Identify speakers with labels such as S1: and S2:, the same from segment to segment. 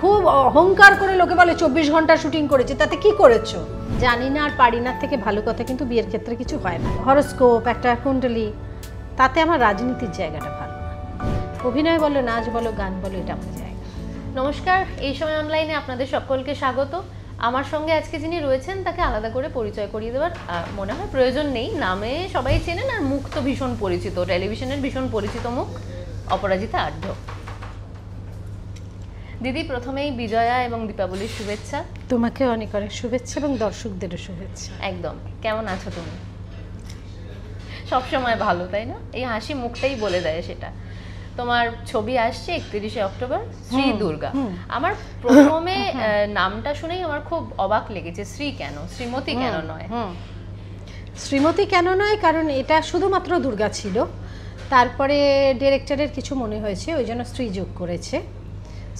S1: খুব অহংকার করে লোকে বলে 24 ঘন্টা শুটিং করেছে, তাতে কি করেছো? জানি না আর পারি না থেকে ভালো কথা, কিন্তু বিয়ের ক্ষেত্রে কিছু হয় না। হরোস্কোপ, একটা কুণ্ডলী, তাতে আমার রাজনীতির জায়গাটা ভালো না। অভিনয় বলো, নাচ বলো, গান বলো, এটা আমার জায়গা।
S2: নমস্কার, এই সময় অনলাইনে আপনাদের সকলকে স্বাগত। আমার সঙ্গে আজকে যিনি রয়েছেন তাকে আলাদা করে পরিচয় করিয়ে দেওয়ার মনে হয় প্রয়োজন নেই। নামে সবাই চেনেন, আর মুখ তো ভীষণ পরিচিত, টেলিভিশনের ভীষণ পরিচিত মুখ, অপরাজিতা আঢ্য। দিদি, প্রথমেই বিজয়া এবং দীপাবলির শুভেচ্ছা।
S1: তোমাকে অনেক অনেক শুভেচ্ছা এবং দর্শকদেরও শুভেচ্ছা।
S2: একদম। কেমন আছো তুমি? সবসময় ভালো, তাই না? এই হাসি মুখটাই বলে দেয় সেটা। তোমার ছবি আসছে 31শে অক্টোবর, শ্রী দুর্গা। আমার প্রথমে নামটা শুনেই আমার খুব অবাক লেগেছে। শ্রী কেন, শ্রীমতী কেন নয়?
S1: শ্রীমতী কেন নয়, কারণ এটা শুধুমাত্র দুর্গা ছিল, তারপরে ডিরেক্টরের কিছু মনে হয়েছে, ওই জন্য শ্রী যোগ করেছে।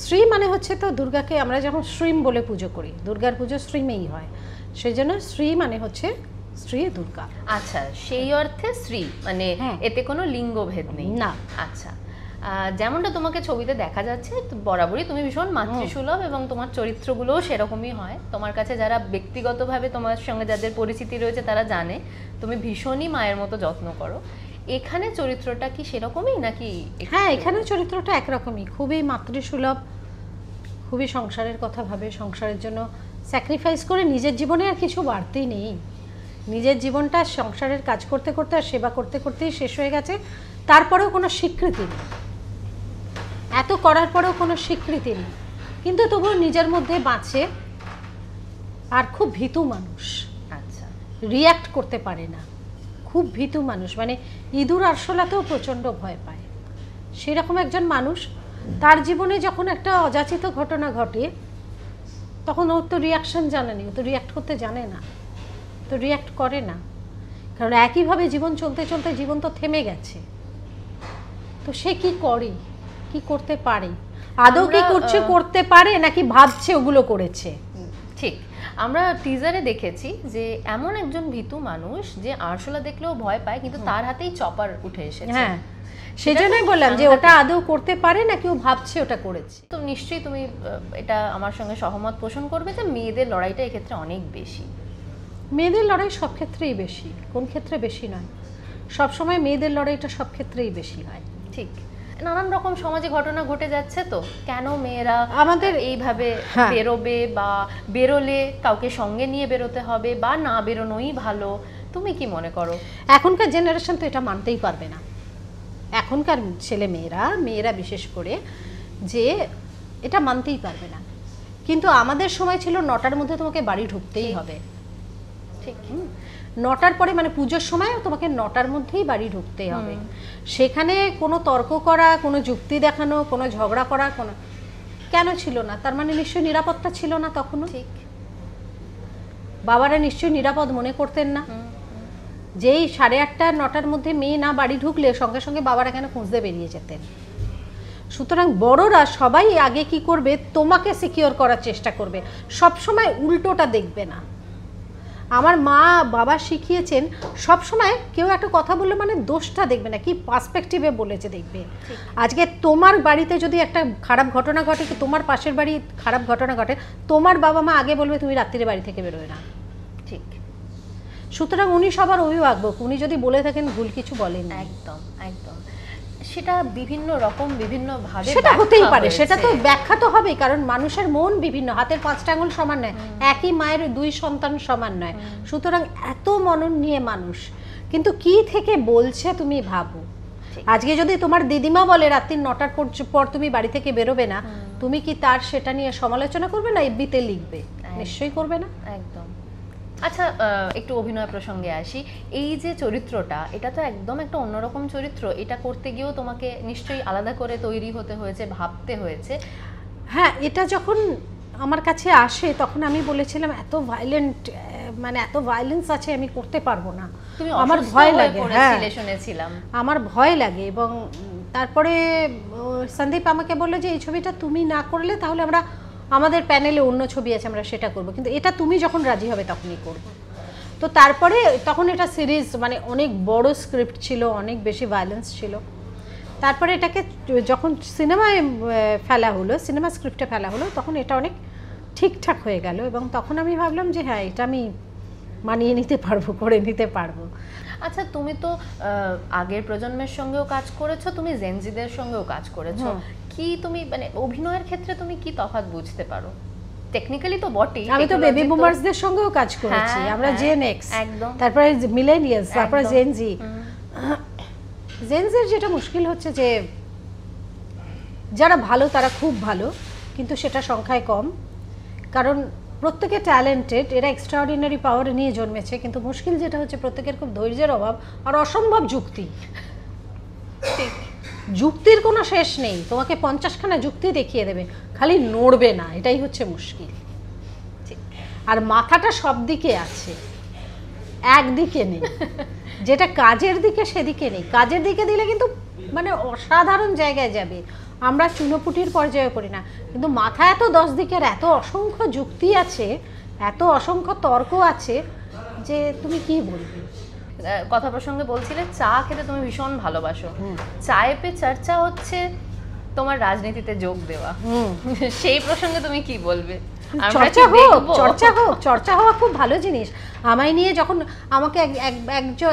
S1: শ্রী মানে হচ্ছে তো দুর্গাকে আমরা যখন শ্রীম বলে পুজো করি, দুর্গার পুজো শ্রীমেই হয়, সেই জন্য শ্রী মানে হচ্ছে শ্রী দুর্গা।
S2: আচ্ছা, সেই অর্থে শ্রী মানে এতে কোনো লিঙ্গভেদ নেই
S1: না।
S2: আচ্ছা, যেমনটা তোমাকে ছবিতে দেখা যাচ্ছে, বরাবরই তুমি ভীষণ মাতৃসুলভ এবং তোমার চরিত্রগুলোও সেরকমই হয়। তোমার কাছে যারা ব্যক্তিগতভাবে তোমার সঙ্গে যাদের পরিচিতি রয়েছে তারা জানে তুমি ভীষণই মায়ের মতো যত্ন করো। এখানে চরিত্রটা কি সেরকমই নাকি?
S1: হ্যাঁ, এখানে চরিত্রটা একরকমই, খুবই মাতৃসুলভ, খুবই সংসারের কথা ভাবে, সংসারের জন্য স্যাক্রিফাইস করে, নিজের জীবনে আর কিছু বাড়তেই নেই। নিজের জীবনটা সংসারের কাজ করতে করতে আর সেবা করতে করতেই শেষ হয়ে গেছে, তারপরেও কোনো স্বীকৃতি নেই, এত করার পরেও কোনো স্বীকৃতি নেই, কিন্তু তবুও নিজের মধ্যে বাঁচে। আর খুব ভীতু মানুষ।
S2: আচ্ছা,
S1: রিয়্যাক্ট করতে পারে না, খুব ভীতু মানুষ, মানে ইঁদুর আরশোলাতেও প্রচণ্ড ভয় পায়, সেরকম একজন মানুষ। তার জীবনে যখন একটা অযাচিত ঘটনা ঘটে, তখন ওর তো রিয়াকশন জানে না, ও তো রিয়্যাক্ট করতে জানে না, তো রিয়্যাক্ট করে না, কারণ একইভাবে জীবন চলতে চলতে জীবন তো থেমে গেছে। তো সে কি করে, কি করতে পারে, আদৌ কি করছে, করতে পারে নাকি ভাবছে ওগুলো করেছে?
S2: ঠিক। আমরা টিজারে দেখেছি যে এমন একজন ভীতু মানুষ যে আরশোলা দেখলেও ভয় পায়, কিন্তু তার হাতেই চপার উঠে এসেছে।
S1: হ্যাঁ, সেজন্যই বললাম যে ওটা আদৌ করতে পারে নাকি ও ভাবছে ওটা করেছে।
S2: তো নিশ্চয়ই তুমি এটা আমার সঙ্গে সহমত পোষণ করবে যে মেয়েদের লড়াইটা এক্ষেত্রে অনেক বেশি।
S1: মেয়েদের লড়াই সব ক্ষেত্রেই বেশি, কোন ক্ষেত্রে বেশি নয়, সব সময় মেয়েদের লড়াইটা সব ক্ষেত্রেই বেশি হয়।
S2: ঠিক। নানান রকম সমাজে ঘটনা ঘটে যাচ্ছে, তো কেন মেয়েরা
S1: আমাদের
S2: এইভাবে বেরোবে, বা বেরোলে কাউকে সঙ্গে নিয়ে বেরোতে হবে, বা না বেরোনোই ভালো? তুমি কি মনে করো?
S1: এখনকার জেনারেশন তো এটা মানতেই পারবে না, এখনকার ছেলে মেয়েরা বিশেষ করে, যে এটা মানতেই পারবে না। কিন্তু আমাদের সময় ছিল 9টার মধ্যে তোমাকে বাড়ি ঢুকতেই হবে।
S2: ঠিক।
S1: 9টার পরে মানে পুজোর সময় তোমাকে 9টার মধ্যেই বাড়ি ঢুকতেই হবে। সেখানে কোনো তর্ক করা, কোনো যুক্তি দেখানো, কোনো ঝগড়া করা কোনো কেন ছিল না? তার মানে নিশ্চয়ই নিরাপত্তা ছিল না তখনও।
S2: ঠিক।
S1: বাবারা নিশ্চয়ই নিরাপদ মনে করতেন না। যেই 8:30 9টার মধ্যে মেয়ে না বাড়ি ঢুকলে সঙ্গে সঙ্গে বাবারা কেন খুঁজতে বেরিয়ে যেতেন। সুতরাং বড়রা সবাই আগে কি করবে, তোমাকে সিকিওর করার চেষ্টা করবে, সব সময় উল্টোটা দেখবে না। আমার মা বাবা শিখিয়েছেন সব সময় কেউ একটা কথা বললে মানে দোষটা দেখবে না, কি পার্সপেক্টিভে বলেছে দেখবে। আজকে তোমার বাড়িতে যদি একটা খারাপ ঘটনা ঘটে, কি তোমার পাশের বাড়ি খারাপ ঘটনা ঘটে, তোমার বাবা মা আগে বলবে তুমি রাত্রিরে বাড়ি থেকে বেরোয় না।
S2: ঠিক।
S1: সুতরাং উনি সবার অভিভাবক, উনি যদি বলে থাকেন ভুল কিছু বলেন।
S2: একদম একদম। সেটা বিভিন্ন রকম বিভিন্ন ভাবে
S1: সেটা হতেই পারে, সেটা তো ব্যাখ্যা তো হবেই, কারণ মানুষের মন বিভিন্ন, হাতের 5টা আঙুল সমান নয়, একই মায়ের 2 সন্তান সমান নয়। সুতরাং এত মনন নিয়ে মানুষ, কিন্তু কি থেকে বলছে তুমি ভাবো। আজকে যদি তোমার দিদিমা বলে রাত্রি 9টার পর তুমি বাড়ি থেকে বেরোবে না, তুমি কি তার সেটা নিয়ে সমালোচনা করবে না এফবিতে লিখবে? নিশ্চয়ই করবে না।
S2: একদম। আচ্ছা, একটু অভিনয় প্রসঙ্গে আসি। এই যে চরিত্রটা, এটা তো একদম একটা অন্যরকম চরিত্র, এটা করতে গিয়েও তোমাকে নিশ্চয়ই আলাদা করে তৈরি হতে হয়েছে, ভাবতে হয়েছে।
S1: হ্যাঁ, এটা যখন আমার কাছে আসে তখন আমি বলেছিলাম এত ভায়োলেন্ট, মানে এত ভায়োলেন্স আছে, আমি করতে পারবো না, আমার ভয় লাগে। হ্যাঁ,
S2: শুনেছিলাম
S1: আমার ভয় লাগে। এবং তারপরে সন্দীপ আমাকে বললো যে এই ছবিটা তুমি না করলে তাহলে আমরা আমাদের প্যানেলে অন্য ছবি আছে, আমরা সেটা করব, কিন্তু এটা তুমি যখন রাজি হবে তখনই করব। তো তারপরে তখন এটা সিরিজ, মানে অনেক বড় স্ক্রিপ্ট ছিল, অনেক বেশি ভায়োলেন্স ছিল। তারপরে এটাকে যখন সিনেমায় ফেলা হলো, সিনেমা স্ক্রিপ্টে ফেলা হলো, তখন এটা অনেক ঠিকঠাক হয়ে গেল এবং তখন আমি ভাবলাম যে হ্যাঁ এটা আমি মানিয়ে নিতে পারবো, করে নিতে পারবো।
S2: আচ্ছা, তুমি তো আগের প্রজন্মের সঙ্গেও কাজ করেছো, তুমি জেনজিদের সঙ্গেও কাজ করেছো, কি তুমি মানে অভিনয়ের ক্ষেত্রে তুমি কি তফাৎ বুঝতে পারো? টেকনিক্যালি তো বটেই,
S1: আমি তো বেবি বুমার্সদের সঙ্গেও কাজ করেছি, আমরা জেন এক্স, তারপরে মিলেনিয়ালস, তারপরে জেনজি। জেনজির যেটা মুশকিল হচ্ছে যে যারা ভালো তারা খুব ভালো, কিন্তু সেটা সংখ্যায় কম, কারণ প্রত্যেকে ট্যালেন্টেড, এরা এক্সট্রাঅর্ডিনারি পাওয়ার নিয়ে জন্মেছে, কিন্তু মুশকিল যেটা হচ্ছে প্রত্যেকের খুব ধৈর্যের অভাব আর অসম্ভব যুক্তি। যুক্তির কোনো শেষ নেই, তোমাকে 50খানা যুক্তি দেখিয়ে দেবে, খালি নড়বে না, এটাই হচ্ছে মুশকিল। আর মাথাটা সব দিকে আছে, একদিকে নেই, যেটা কাজের দিকে সেদিকে নেই। কাজের দিকে দিলে কিন্তু মানে অসাধারণ জায়গায় যাবে, আমরা চুনোপুটির পর্যায়ে করি না, কিন্তু মাথা এত 10 দিকের এত অসংখ্য যুক্তি আছে, এত অসংখ্য তর্ক আছে যে তুমি কি বলবে।
S2: কথা প্রসঙ্গে বলছিলে চা খেতে তুমি ভীষণ ভালোবাসো, চায়ে পে চর্চা হচ্ছে তোমার রাজনীতিতে যোগ দেওয়া, সেই প্রসঙ্গে তুমি কি বলবে?
S1: চর্চা হওয়া খুব ভালো জিনিস। আমায় নিয়ে যখন আমাকে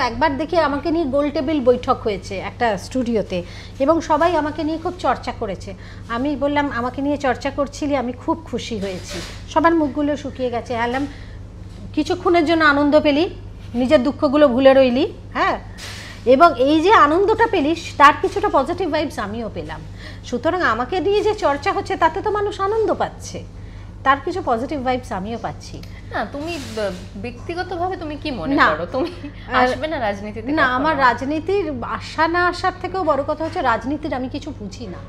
S1: একবার দেখে আমাকে নিয়ে গোল টেবিল বৈঠক হয়েছে একটা স্টুডিওতে এবং সবাই আমাকে নিয়ে খুব চর্চা করেছে, আমি বললাম আমাকে নিয়ে চর্চা করছিলি, আমি খুব খুশি হয়েছি, সবার মুখগুলো শুকিয়ে গেছে। আলাম কিছুক্ষণের জন্য আনন্দ পেলি, নিজের দুঃখগুলো ভুলে রইলি, হ্যাঁ, এবং এই যে আনন্দটা পেলিস তার কিছুটা পজিটিভ ভাইবস আমিও পেলাম। সুতরাং আমাকে নিয়ে যে চর্চা হচ্ছে তাতে তো মানুষ আনন্দ পাচ্ছে, তার কিছু পজিটিভ ভাইবস আমিও পাচ্ছি।
S2: না, তুমি ব্যক্তিগতভাবে তুমি কি মনে করো, তুমি আসবে না রাজনীতিতে?
S1: না, আমার রাজনীতির আসা না আসার থেকেও বড় কথা হচ্ছে রাজনীতির আমি কিছু বুঝি না,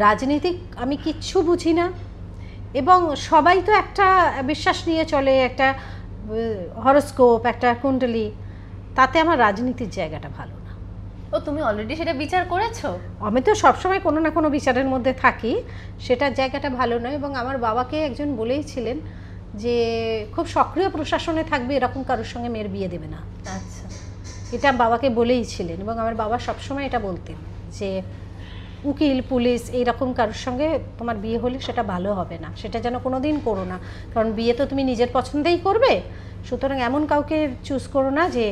S1: রাজনীতি আমি কিচ্ছু বুঝি না। এবং সবাই তো একটা বিশ্বাস নিয়ে চলে, একটা হরোস্কোপ, একটা কুণ্ডলী, তাতে আমার রাজনীতির জায়গাটা ভালো না।
S2: ও, তুমি অলরেডি সেটা বিচার করেছো?
S1: আমি তো সবসময় কোনো না কোনো বিচারের মধ্যে থাকি, সেটার জায়গাটা ভালো নয়। এবং আমার বাবাকে একজন বলেইছিলেন যে খুব সক্রিয় প্রশাসনে থাকবে এরকম কারোর সঙ্গে মেয়ের বিয়ে দেবে না।
S2: আচ্ছা,
S1: এটা বাবাকে বলেইছিলেন এবং আমার বাবা সবসময় এটা বলতেন যে উকিল, পুলিশ এইরকম কারোর সঙ্গে তোমার বিয়ে হলে সেটা ভালো হবে না, সেটা যেন কোনো দিন করো না, কারণ বিয়ে তো তুমি নিজের পছন্দেই করবে। সুতরাং এমন কাউকে চুজ করো না যে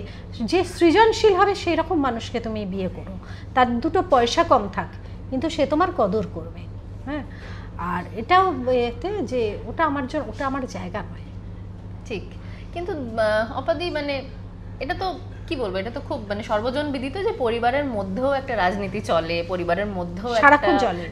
S1: যে সৃজনশীল হবে সেই রকম মানুষকে তুমি বিয়ে করো, তার দুটো পয়সা কম থাক কিন্তু সে তোমার কদর করবে। হ্যাঁ, আর এটাও এতে যে ওটা আমার জন্য, ওটা আমার জায়গা নয়।
S2: ঠিক, কিন্তু অপাদি মানে এটা তো কি বলবো, এটা তো খুব মানে সর্বজন বিদিত যে পরিবারের মধ্যেও একটা রাজনীতি চলে, পরিবারের মধ্যেও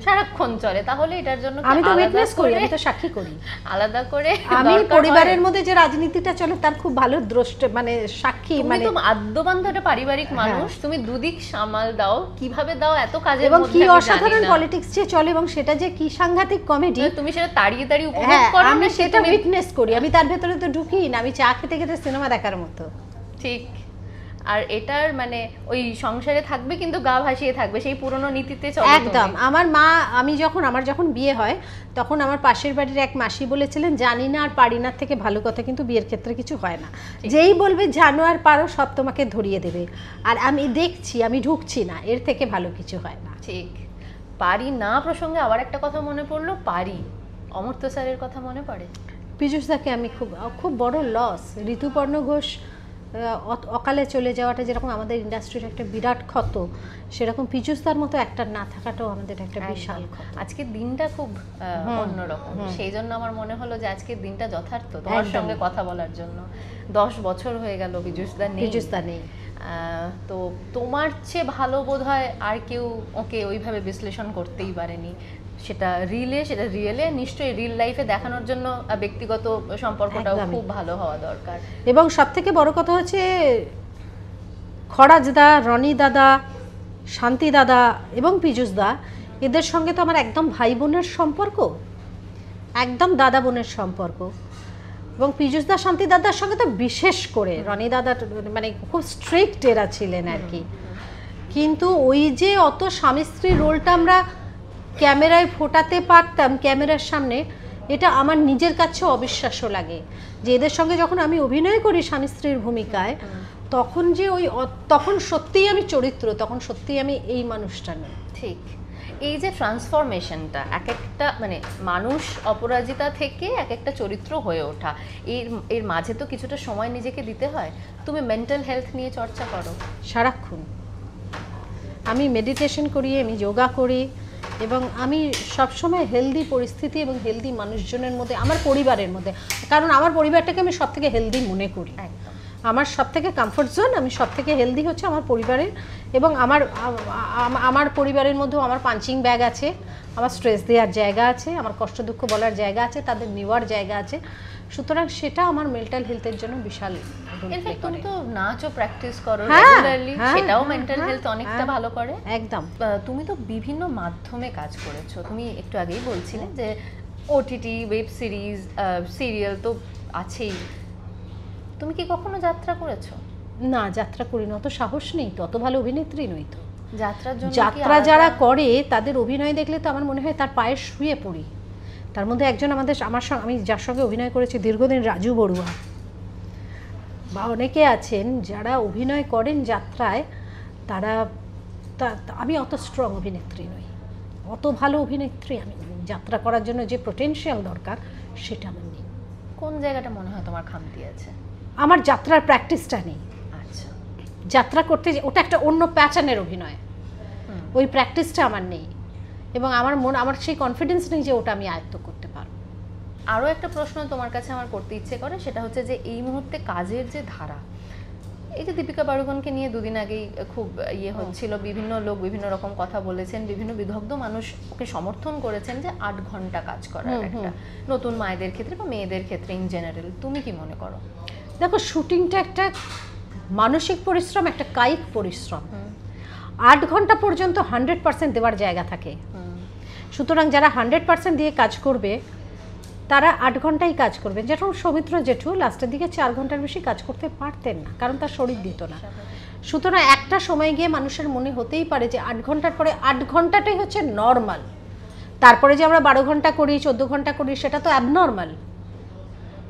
S2: সারাক্ষণ চলে, তাহলে এটার জন্য
S1: আমি তো উইটনেস করি, আমি তো সাক্ষী করি,
S2: আলাদা করে
S1: আমি পরিবারের মধ্যে যে রাজনীতিটা চলে তার খুব ভালো দ্রষ্টে মানে সাক্ষী। মানে
S2: তুমি আদ্যবান্ধ একটা পারিবারিক মানুষ, তুমি দুদিক সামাল দাও, কিভাবে দাও এত কাজের
S1: এবং কি অসাধারণ পলিটিক্স যে চলে এবং সেটা যে কি সাংঘাতিক কমেডি,
S2: তুমি সেটা তাড়িয়ে তাড়িয়ে উপভোগ করো।
S1: আমি সেটা উইটনেস করি, আমি তার ভেতরে তো ঢুকি না, আমি চা খেতে খেতে সিনেমা দেখার মতো।
S2: ঠিক, আর এটার মানে ওই সংসারে থাকবে কিন্তু গা ভাসিয়ে থাকবে, সেই পুরনো নীতিতে চলে
S1: একদম। আমার মা, আমার যখন বিয়ে হয় তখন আমার পাশের বাড়ির এক মাসি বলেছিলেন জানি না আর পারি না থেকে ভালো কথা কিন্তু বিয়ের ক্ষেত্রে কিছু হয় না, যেই বলবে জানো আর পারো সব তোমাকে ধরিয়ে দেবে, আর আমি দেখছি, আমি ঢুকছি না, এর থেকে ভালো কিছু হয় না।
S2: ঠিক, পারি না প্রসঙ্গে আবার একটা কথা মনে পড়লো, পারি অমর্ত্য স্যারের কথা মনে পড়ে?
S1: পীযূষদাকে আমি খুব বড় লস, ঋতুপর্ণ ঘোষ অকালে চলে যাওয়াটা যেরকম আমাদের ইন্ডাস্ট্রির একটা বিরাট ক্ষত, সেরকম পীযূষদার মতো একটা না থাকাটাও আমাদের একটা বিশাল ক্ষত।
S2: আজকের দিনটা খুব অন্যরকম, সেই জন্য আমার মনে হলো যে আজকের দিনটা যথার্থ তোমার সঙ্গে কথা বলার জন্য। 10 বছর হয়ে গেল পীযূষদা নেই, তো তোমার চেয়ে ভালো বোধ হয় আর কেউ ওকে ওইভাবে বিশ্লেষণ করতেই পারেনি, সেটা রিয়েলে নিশ্চয়ই রিয়েল লাইফে দেখানোর জন্য ব্যক্তিগত সম্পর্কটাও খুব ভালো হওয়া দরকার।
S1: এবং সবথেকে বড় কথা হচ্ছে খরাজদা, রনি দাদা, শান্তি দাদা এবং পীযূষদা, এদের সঙ্গে তো আমার একদম ভাই বোনের সম্পর্ক, একদম দাদা বোনের সম্পর্ক। এবং পীযূষদা, শান্তি দাদার সঙ্গে তো বিশেষ করে, রনি দাদা মানে খুব স্ট্রিক্ট এরা ছিলেন আর কি, কিন্তু ওই যে অত স্বামী স্ত্রী রোলটা আমরা ক্যামেরায় ফোটাতে পারতাম ক্যামেরার সামনে, এটা আমার নিজের কাছে অবিশ্বাস্য লাগে যে এদের সঙ্গে যখন আমি অভিনয় করি স্বামী স্ত্রীর ভূমিকায়, তখন যে তখন সত্যিই আমি চরিত্র, তখন সত্যিই আমি এই মানুষটা নই।
S2: ঠিক, এই যে ট্রান্সফরমেশনটা, এক একটা মানে মানুষ অপরাজিতা থেকে এক একটা চরিত্র হয়ে ওঠা, এর মাঝে তো কিছুটা সময় নিজেকে দিতে হয়। তুমি মেন্টাল হেলথ নিয়ে চর্চা করো
S1: সারাক্ষণ। আমি মেডিটেশন করি, আমি যোগা করি, এবং আমি সবসময় হেলদি পরিস্থিতি এবং হেলদি মানুষজনের মধ্যে, আমার পরিবারের মধ্যে, কারণ আমার পরিবারটাকে আমি সব থেকে হেলদি মনে করি।
S2: একদম,
S1: আমার সব থেকে কমফর্ট জোন, আমি সব থেকে হেলদি হচ্ছে আমার পরিবারের। এবং আমার পরিবারের মধ্যেও আমার পাঞ্চিং ব্যাগ আছে, আমার স্ট্রেস দেওয়ার জায়গা আছে, আমার কষ্ট দুঃখ বলার জায়গা আছে, তাদের নেওয়ার জায়গা আছে। সুতরাং সেটা আমার মেন্টাল হেলথের জন্য বিশাল।
S2: ইনফ্যাক্ট তুমি তো নাচও প্র্যাকটিস করো
S1: হ্যাঁ,
S2: রেগুলারলি,
S1: হ্যাঁ,
S2: সেটাও
S1: হ্যাঁ,
S2: মেন্টাল হেলথ অনেকটা
S1: হ্যাঁ,
S2: ভালো করে।
S1: একদম।
S2: তুমি তো বিভিন্ন মাধ্যমে কাজ করেছো, তুমি একটু আগেই বলছিলে যে ওটিটি, ওয়েব সিরিজ, সিরিয়াল তো আছেই। তুমি কি কখনো যাত্রা করেছো?
S1: না, যাত্রা করি না, অত সাহস নেই তো, অত ভালো অভিনেত্রী নই তো।
S2: যাত্রার জন্য
S1: যাত্রা যারা করে তাদের অভিনয় দেখলে তো আমার মনে হয় তার পায়ে শুয়ে পড়ি। তার মধ্যে একজন আমার সঙ্গে, আমি যার সঙ্গে অভিনয় করেছি দীর্ঘদিন, রাজু বড়ুয়া, বা অনেকে আছেন যারা অভিনয় করেন যাত্রায়, তারা আমি অত স্ট্রং অভিনেত্রী নই, অত ভালো অভিনেত্রী আমি নই। যাত্রা করার জন্য যে পোটেনশিয়াল দরকার সেটা আমার নেই।
S2: কোন জায়গাটা মনে হয় তোমার খামতি আছে?
S1: আমার যাত্রার প্র্যাকটিসটা নেই।
S2: আচ্ছা,
S1: যাত্রা করতে ওটা একটা অন্য প্যাটার্নের অভিনয়, ওই প্র্যাকটিসটা আমার নেই, এবং আমার সেই কনফিডেন্স নেই যে ওটা আমি আয়ত্ত করতে পারবো।
S2: আরও একটা প্রশ্ন তোমার কাছে আমার করতে ইচ্ছে করে, সেটা হচ্ছে যে এই মুহূর্তে কাজের যে ধারা, এই যে দীপিকা পাড়ুকোনকে নিয়ে দুদিন আগেই খুব হচ্ছিল, বিভিন্ন লোক বিভিন্ন রকম কথা বলেছেন, বিভিন্ন বিদগ্ধ মানুষ ওকে সমর্থন করেছেন যে 8 ঘন্টা কাজ করার একটা, নতুন মায়েদের ক্ষেত্রে বা মেয়েদের ক্ষেত্রে ইন জেনারেল। তুমি কি মনে করো?
S1: দেখো, শুটিংটা একটা মানসিক পরিশ্রম, একটা কায়িক পরিশ্রম। 8 ঘন্টা পর্যন্ত 100% দেওয়ার জায়গা থাকে। সুতরাং যারা 100% দিয়ে কাজ করবে তারা 8 ঘন্টাই কাজ করবে। যেরকম সৌমিত্র জেঠু লাস্টের দিকে 4 ঘন্টার বেশি কাজ করতে পারতেন না, কারণ তার শরীর দিত না। সুতরাং একটা সময় গিয়ে মানুষের মনে হতেই পারে যে 8 ঘন্টার পরে 8 ঘন্টাটাই হচ্ছে নর্মাল। তারপরে যে আমরা 12 ঘন্টা করি, 14 ঘন্টা করি, সেটা তো অ্যাবনর্মাল,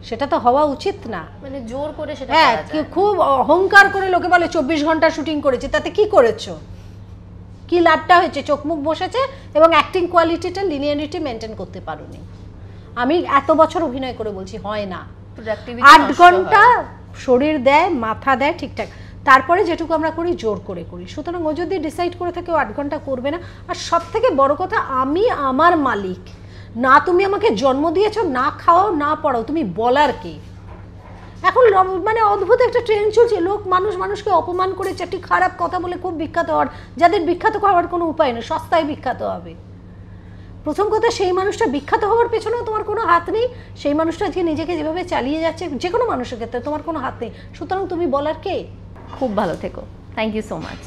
S1: সেটা তো হওয়া উচিত না।
S2: মানে জোর করে সেটা
S1: হ্যাঁ,
S2: করা যায়।
S1: খুব অহংকার করে লোকে বলে 24 ঘন্টা শুটিং করেছে, তাতে কি করেছো, কি লাভটা হয়েছে? চোখ মুখ বসেছে এবং অ্যাক্টিং কোয়ালিটিটা, লিনিয়ারিটি মেনটেন করতে পারোনি। আমি এত বছর অভিনয় করে বলছি, হয় না। 8 ঘন্টা শরীর দেয়, মাথা দেয় ঠিকঠাক, তারপরে যেটুকু আমরা করি জোর করে করি। সুতরাং ও যদি ডিসাইড করে থাকে ও 8 ঘন্টা করবে না। আর সব থেকে বড় কথা, আমি আমার মালিক না, তুমি আমাকে জন্ম দিয়েছো, না খাওয়াও না পড়াও, তুমি বলার কে? এখন মানে অদ্ভুত একটা ট্রেন্ড চলছে, মানুষকে অপমান করে, চারটি খারাপ কথা বলে খুব বিখ্যাত হওয়ার, যাদের বিখ্যাত হওয়ার কোনো উপায় নেই, সস্তায় বিখ্যাত হবে। প্রথম কথা, সেই মানুষটা বিখ্যাত হওয়ার পেছনেও তোমার কোনো হাত নেই। সেই মানুষটা আজকে নিজেকে যেভাবে চালিয়ে যাচ্ছে, যে কোনো মানুষের ক্ষেত্রে তোমার কোনো হাত নেই। সুতরাং তুমি বলার কে?
S2: খুব ভালো থেকো, থ্যাংক ইউ সো মাচ।